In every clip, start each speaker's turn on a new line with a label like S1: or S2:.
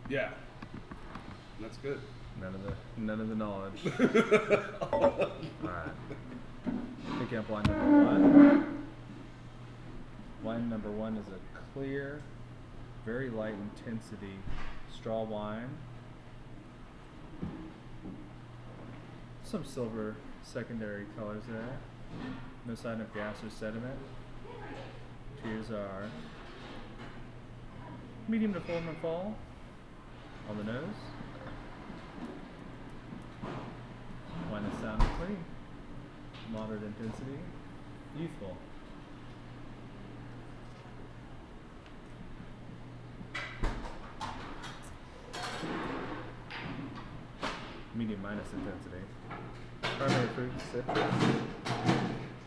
S1: Yeah. That's good.
S2: None of the knowledge. Alright. Picking up wine number one. Wine number one is a clear, very light intensity straw wine. Some silver secondary colors there. No sign of gas or sediment. Tears are medium to form and fall on the nose. Wine is sound and clean. Moderate intensity. Youthful. Medium minus intensity. Primary fruit, citrus.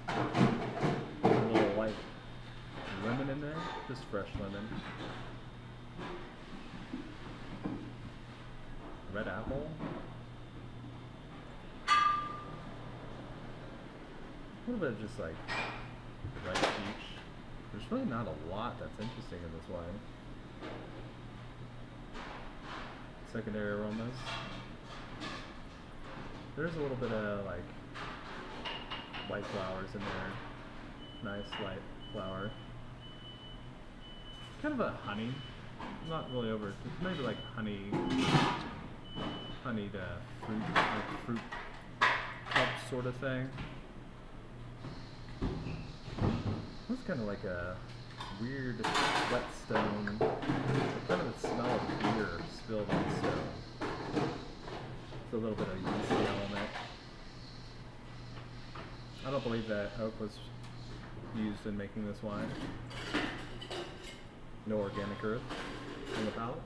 S2: A little light lemon in there, just fresh lemon. Red apple. A little bit of just like ripe peach. There's really not a lot that's interesting in this wine. Secondary aromas. There's a little bit of like white flowers in there. Nice light flower. Kind of a honey. Not really over. It's maybe like honeyed fruit, like fruit cup sort of thing. It's kind of like a weird whetstone. Kind of the smell of beer spilled on stone. A little bit of yeasty element. I don't believe that oak was used in making this wine. No organic earth in the palate.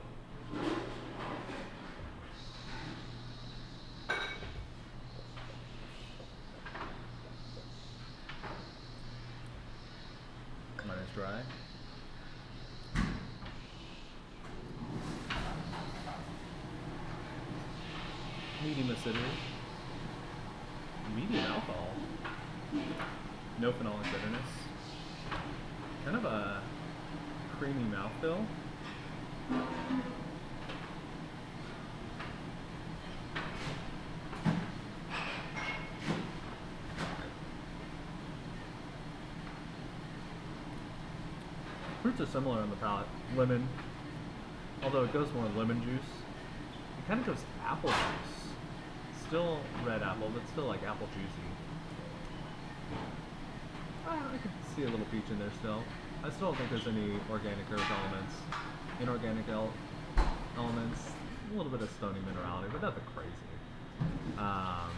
S2: Mine is dry. Medium acidity, medium alcohol, no phenolic bitterness, kind of a creamy mouthfeel. Fruits are similar on the palate. Lemon, although it goes more lemon juice. It kind of goes apple juice. Still red apple, but still like apple juicy. I could see a little peach in there still. I still don't think there's any organic earth elements. Inorganic elements, a little bit of stony minerality, but nothing crazy. I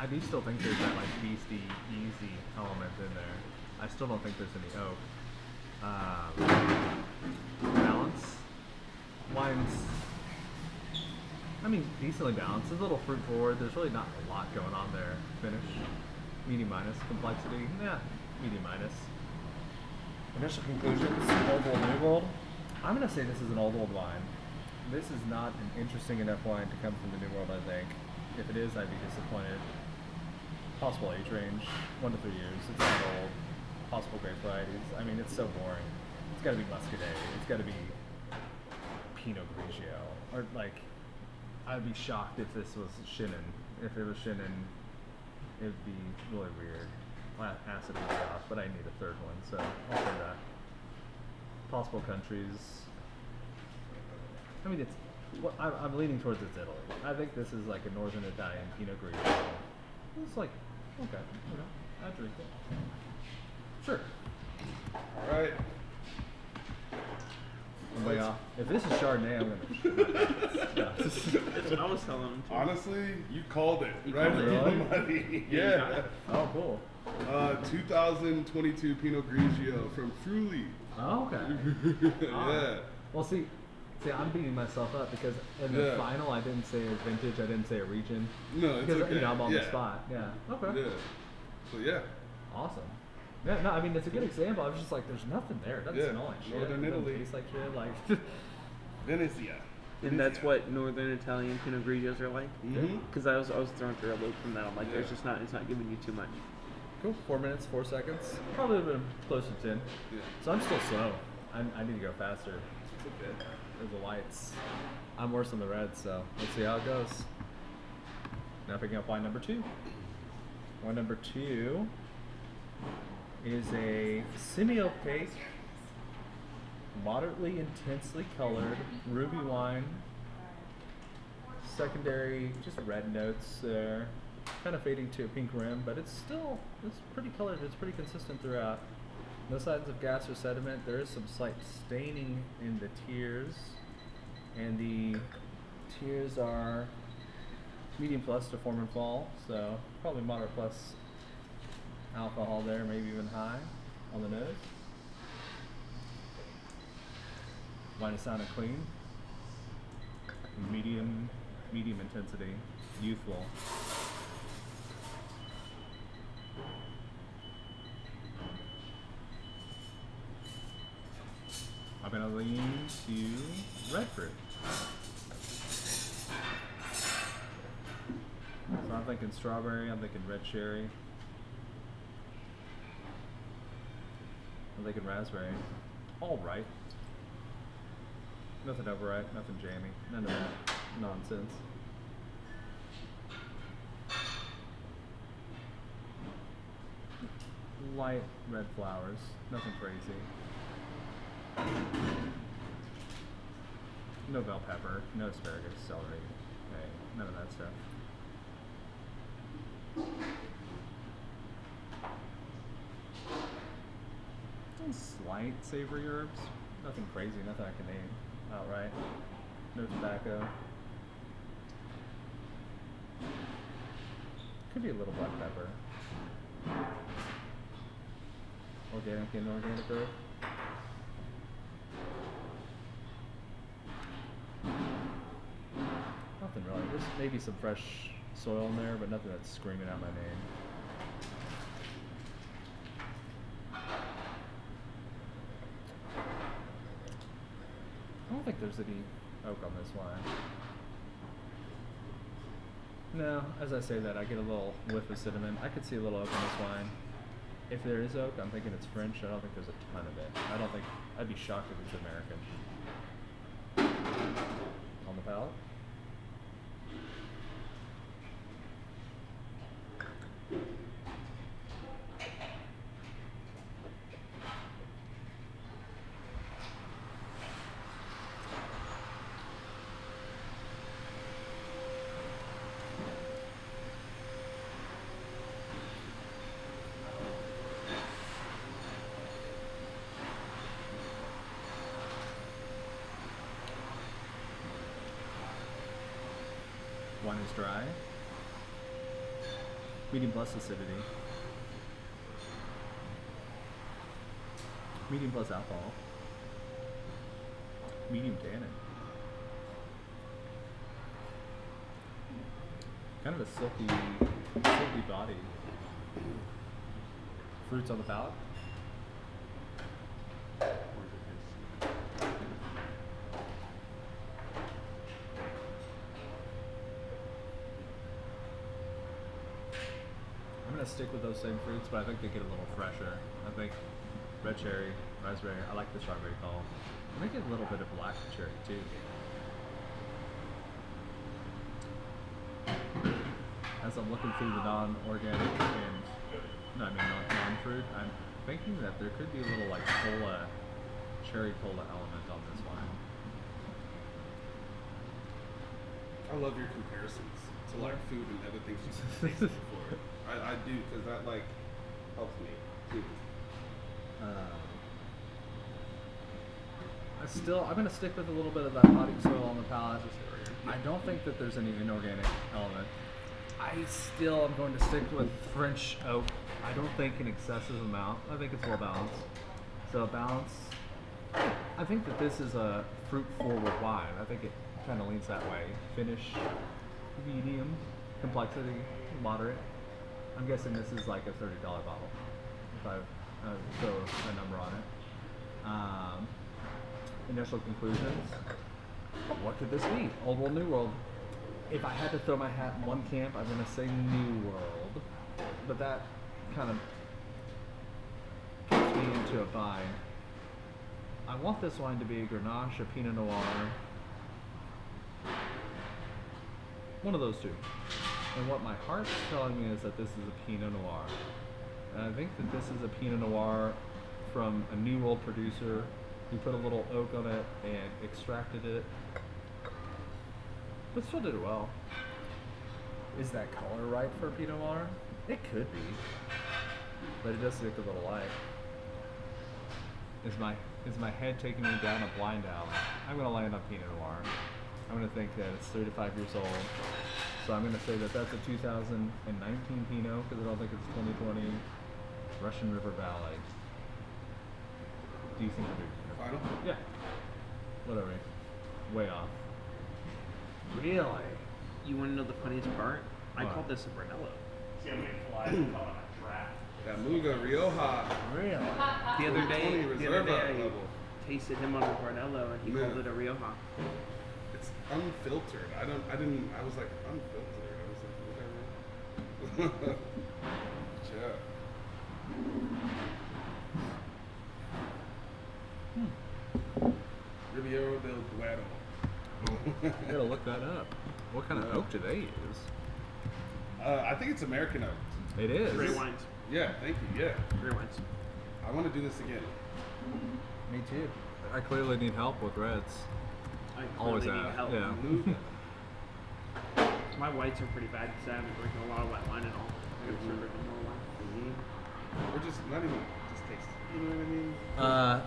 S2: do still think there's that like beastie, easy element in there. I still don't think there's any oak. Balance. Wine's, I mean, decently balanced. It's a little fruit forward. There's really not a lot going on there. Finish. Medium minus. Complexity. Yeah, medium minus. Initial conclusions. Old World, New World. I'm going to say this is an old wine. This is not an interesting enough wine to come from the New World, I think. If it is, I'd be disappointed. Possible age range, 1 to 3 years. It's not old. Possible grape varieties. I mean, it's so boring. It's got to be Muscadet. It's got to be Pinot Grigio. Or, like, I'd be shocked if this was Chenin. If it was Chenin, it'd be really weird. Acid would be off, but I need a third one, so I'll say that. Possible countries. I mean, it's. Well, I'm leaning towards it's Italy. I think this is like a northern Italian Pinot Grigio. It's like, okay, I'd drink it. Sure.
S1: All right.
S2: I'm way off. If this is Chardonnay, I'm gonna.
S3: That's what I was telling him too.
S1: Honestly, you called it.
S3: You
S1: Right
S3: called
S1: on
S3: it.
S1: the money.
S3: Yeah, you got
S1: Yeah.
S3: it.
S2: Oh, cool.
S1: 2022 Pinot Grigio from Fruly.
S2: Oh, okay.
S1: Yeah.
S2: Well, see, I'm beating myself up because in the final I didn't say a vintage, I didn't say a region.
S1: No, it's
S2: because
S1: okay.
S2: you know I'm on the
S1: Yeah.
S2: spot. Yeah. Okay.
S1: Yeah. So yeah.
S2: Awesome. Yeah, no, I mean it's a good example. I was just like, there's nothing there. It doesn't
S1: Yeah,
S2: smell like shit.
S1: Northern
S2: It doesn't
S1: Italy.
S2: taste like shit. Like.
S1: Venezia.
S3: And that's what Northern Italian Pinot Grigios are like.
S1: Mm-hmm.
S3: Because I was thrown through a loop from that. I'm like, there's just not, it's not giving you too much.
S2: Cool. 4 minutes, 4 seconds. Probably would have been close to 10.
S1: Yeah.
S2: So I'm still slow. I need to go faster.
S1: Okay.
S2: There's the whites. I'm worse on the reds, so let's see how it goes. Now picking up wine number 2. Wine number 2 is a semi-opaque, moderately intensely colored ruby wine. Secondary, just red notes there. Kind of fading to a pink rim, but it's pretty colored. It's pretty consistent throughout. No signs of gas or sediment. There is some slight staining in the tears, and the tears are medium plus to form and fall, so probably moderate plus alcohol there, maybe even high on the nose. Wine is sound and clean. Medium intensity, youthful. I'm gonna lean to red fruit. So I'm thinking strawberry, I'm thinking red cherry. I'm thinking raspberry. All right. Nothing overripe, nothing jammy, none of that nonsense. Light red flowers, nothing crazy. No bell pepper, no asparagus, celery, hey, none of that stuff. Some slight savory herbs, nothing crazy, nothing I can name outright. No tobacco. Could be a little black pepper. Organic and inorganic herb. Nothing really. There's maybe some fresh soil in there, but nothing that's screaming out my name. I don't think there's any oak on this wine. No, as I say that, I get a little whiff of cinnamon. I could see a little oak on this wine. If there is oak, I'm thinking it's French. I don't think there's a ton of it. I'd be shocked if it's American. On the palate. Wine is dry. Medium plus acidity. Medium plus alcohol. Medium tannin. Kind of a silky body. Fruits on the palate. I'm gonna stick with those same fruits, but I think they get a little fresher. I think red cherry, raspberry. I like the strawberry call. I think a little bit of black cherry too. As I'm looking through the non-organic and non-fruit, I'm thinking that there could be a little like cherry cola element on this wine.
S1: I love your comparisons to like food and other things you've tasted before. I do, because that like helps me too.
S2: I'm gonna stick with a little bit of that body soil on the palate. I don't think that there's any inorganic element. I still am going to stick with French oak. I don't think an excessive amount. I think it's well balanced. So balance. I think that this is a fruit forward wine. I think it kind of leans that way. Finish, medium, complexity, moderate. I'm guessing this is like a $30 bottle, if I throw a number on it. Initial conclusions. What could this be? Old world, new world. If I had to throw my hat in one camp, I'm going to say new world. But that kind of puts me into a bind. I want this wine to be a Grenache, a Pinot Noir. One of those two. And what my heart's telling me is that this is a Pinot Noir. And I think that this is a Pinot Noir from a New World producer who put a little oak on it and extracted it. But still did it well. Is that color right for a Pinot Noir? It could be. But it does look a little light. Is my head taking me down a blind alley? I'm gonna land on Pinot Noir. I'm gonna think that it's 3 to 5 years old. So I'm gonna say that that's a 2019 Pinot because I don't think it's 2020 Russian River Valley. Do you think it'll be
S1: Final?
S2: Yeah. Whatever. Way off. Really?
S3: You want to know the funniest part? I
S2: What?
S3: called this a Brunello.
S1: That Muga Rioja.
S2: Really?
S3: The other day,
S1: 20
S3: the other day
S1: Reserva
S3: I
S1: level.
S3: tasted him on a Brunello and he
S1: Yeah.
S3: called it a Rioja.
S1: It's unfiltered. I was like, unfiltered. I was like, whatever. Yeah. Riviera del Duero.
S2: I gotta look that up. What kind of oak do they use?
S1: I think it's American oak.
S2: It is.
S3: Great wines.
S1: Yeah, thank you. Yeah.
S3: Great wines.
S1: I want to do this again.
S2: Me too. I clearly need help with reds.
S3: I
S2: Always
S3: clearly need
S2: have.
S3: help.
S2: Yeah.
S1: Muga.
S3: My whites are pretty bad because I haven't drinking a lot of white wine at all. I gotta start drinking more wine.
S1: Or just not even just taste. You know what I mean?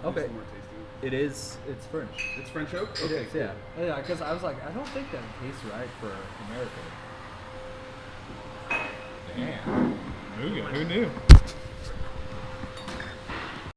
S1: Do
S2: Okay.
S1: some more tasting.
S2: It is. It's French.
S1: It's French oak.
S2: It
S1: Okay,
S2: is,
S1: cool.
S2: yeah. Yeah, because I was like, I don't think that tastes right for American. Damn. Who knew?